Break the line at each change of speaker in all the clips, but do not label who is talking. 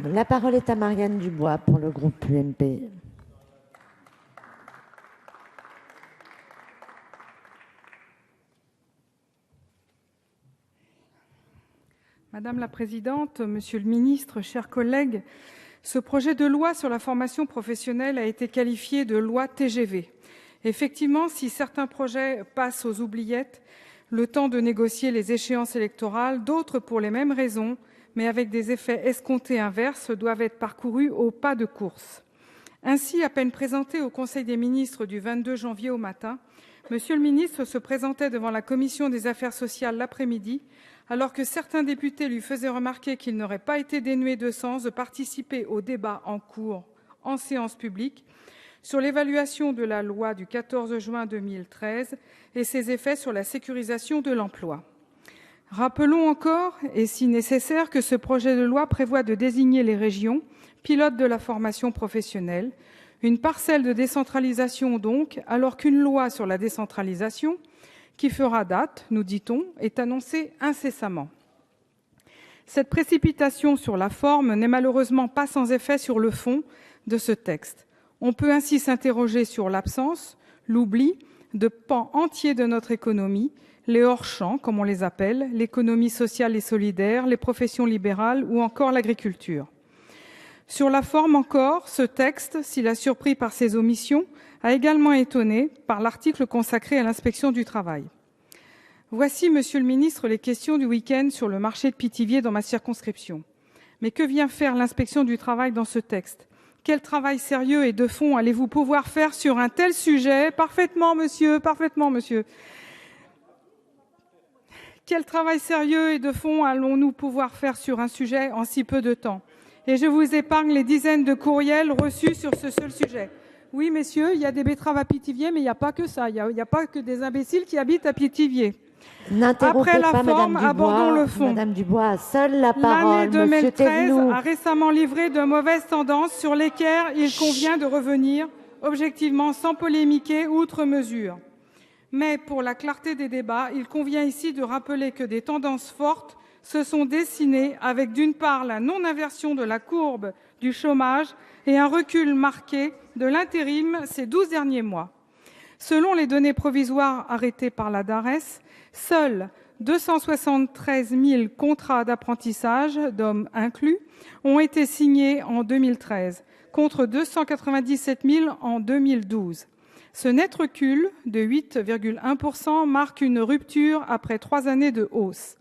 La parole est à Marianne Dubois pour le groupe UMP.
Madame la présidente, monsieur le ministre, chers collègues, ce projet de loi sur la formation professionnelle a été qualifié de loi TGV. Effectivement, si certains projets passent aux oubliettes, le temps de négocier les échéances électorales, d'autres, pour les mêmes raisons, mais avec des effets escomptés inverses, doivent être parcourus au pas de course. Ainsi, à peine présenté au Conseil des ministres du 22 janvier au matin, monsieur le ministre se présentait devant la commission des affaires sociales l'après-midi, alors que certains députés lui faisaient remarquer qu'il n'aurait pas été dénué de sens de participer au débat en cours en séance publique sur l'évaluation de la loi du 14 juin 2013 et ses effets sur la sécurisation de l'emploi. Rappelons encore, et si nécessaire, que ce projet de loi prévoit de désigner les régions, pilotes de la formation professionnelle, une parcelle de décentralisation donc, alors qu'une loi sur la décentralisation, qui fera date, nous dit-on, est annoncée incessamment. Cette précipitation sur la forme n'est malheureusement pas sans effet sur le fond de ce texte. On peut ainsi s'interroger sur l'absence, l'oubli de pans entiers de notre économie, les hors-champs, comme on les appelle, l'économie sociale et solidaire, les professions libérales ou encore l'agriculture. Sur la forme encore, ce texte, s'il a surpris par ses omissions, a également étonné par l'article consacré à l'inspection du travail. Voici, monsieur le ministre, les questions du week-end sur le marché de Pithiviers dans ma circonscription. Mais que vient faire l'inspection du travail dans ce texte ? Quel travail sérieux et de fond allez-vous pouvoir faire sur un tel sujet ? Parfaitement, monsieur, parfaitement, monsieur. Quel travail sérieux et de fond allons-nous pouvoir faire sur un sujet en si peu de temps ? Et je vous épargne les dizaines de courriels reçus sur ce seul sujet. Oui, messieurs, il y a des betteraves à Pithiviers, mais il n'y a pas que ça. Il n'y a pas que des imbéciles qui habitent à Pithiviers. Après la forme, abordons le fond.
Madame Dubois, seule la parole.
L'année 2013 a récemment livré de mauvaises tendances sur lesquelles il convient de revenir, objectivement, sans polémiquer outre mesure. Mais pour la clarté des débats, il convient ici de rappeler que des tendances fortes se sont dessinées avec, d'une part, la non-inversion de la courbe du chômage et un recul marqué de l'intérim ces 12 derniers mois. Selon les données provisoires arrêtées par la DARES, seuls 273 000 contrats d'apprentissage, d'hommes inclus, ont été signés en 2013, contre 297 000 en 2012. Ce net recul de 8,1% marque une rupture après 3 années de hausse.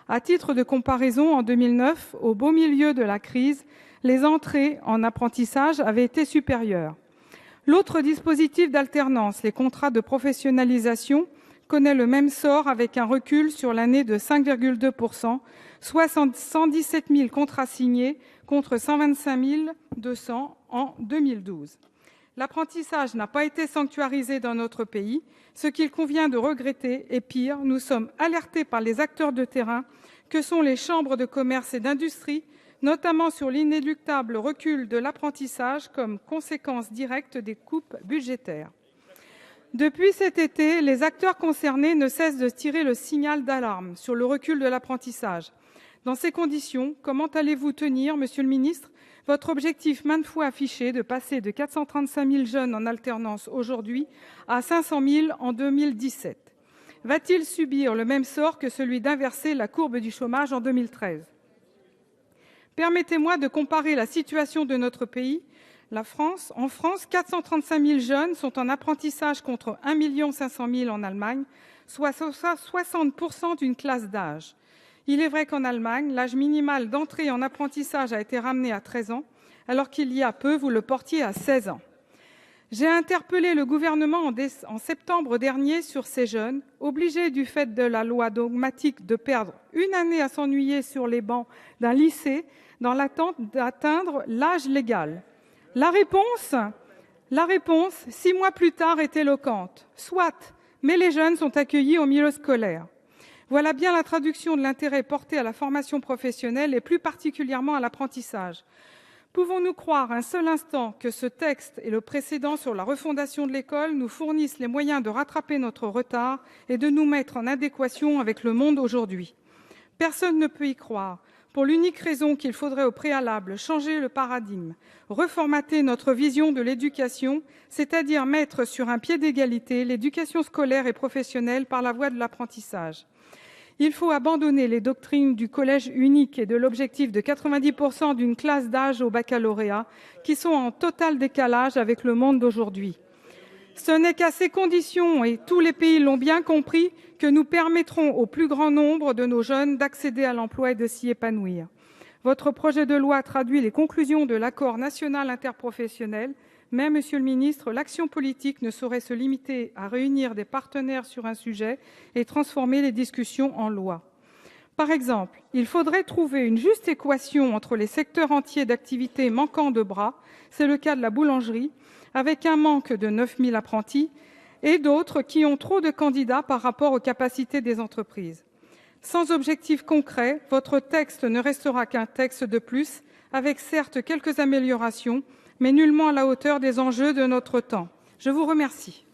À titre de comparaison, en 2009, au beau milieu de la crise, les entrées en apprentissage avaient été supérieures. L'autre dispositif d'alternance, les contrats de professionnalisation, connaît le même sort avec un recul sur l'année de 5,2%, soit 117 000 contrats signés contre 125 200 en 2012. L'apprentissage n'a pas été sanctuarisé dans notre pays, ce qu'il convient de regretter, et pire, nous sommes alertés par les acteurs de terrain que sont les chambres de commerce et d'industrie, notamment sur l'inéluctable recul de l'apprentissage comme conséquence directe des coupes budgétaires. Depuis cet été, les acteurs concernés ne cessent de tirer le signal d'alarme sur le recul de l'apprentissage. Dans ces conditions, comment allez-vous tenir, monsieur le ministre, votre objectif maintes fois affiché de passer de 435 000 jeunes en alternance aujourd'hui à 500 000 en 2017 ? Va-t-il subir le même sort que celui d'inverser la courbe du chômage en 2013 ? Permettez-moi de comparer la situation de notre pays. En France, 435 000 jeunes sont en apprentissage contre 1 500 000 en Allemagne, soit 60% d'une classe d'âge. Il est vrai qu'en Allemagne, l'âge minimal d'entrée en apprentissage a été ramené à 13 ans, alors qu'il y a peu, vous le portiez à 16 ans. J'ai interpellé le gouvernement en septembre dernier sur ces jeunes, obligés du fait de la loi dogmatique de perdre une année à s'ennuyer sur les bancs d'un lycée dans l'attente d'atteindre l'âge légal. La réponse, 6 mois plus tard, est éloquente. Soit, mais les jeunes sont accueillis au milieu scolaire. Voilà bien la traduction de l'intérêt porté à la formation professionnelle et plus particulièrement à l'apprentissage. Pouvons-nous croire un seul instant que ce texte et le précédent sur la refondation de l'école nous fournissent les moyens de rattraper notre retard et de nous mettre en adéquation avec le monde aujourd'hui ? Personne ne peut y croire. pour l'unique raison qu'il faudrait au préalable changer le paradigme, reformater notre vision de l'éducation, c'est-à-dire mettre sur un pied d'égalité l'éducation scolaire et professionnelle par la voie de l'apprentissage. Il faut abandonner les doctrines du collège unique et de l'objectif de 90% d'une classe d'âge au baccalauréat, qui sont en total décalage avec le monde d'aujourd'hui. Ce n'est qu'à ces conditions, et tous les pays l'ont bien compris, que nous permettrons au plus grand nombre de nos jeunes d'accéder à l'emploi et de s'y épanouir. Votre projet de loi traduit les conclusions de l'accord national interprofessionnel, mais, Monsieur le ministre, l'action politique ne saurait se limiter à réunir des partenaires sur un sujet et transformer les discussions en loi. Par exemple, il faudrait trouver une juste équation entre les secteurs entiers d'activité manquant de bras, c'est le cas de la boulangerie, avec un manque de 9000 apprentis, et d'autres qui ont trop de candidats par rapport aux capacités des entreprises. Sans objectif concret, votre texte ne restera qu'un texte de plus, avec certes quelques améliorations, mais nullement à la hauteur des enjeux de notre temps. Je vous remercie.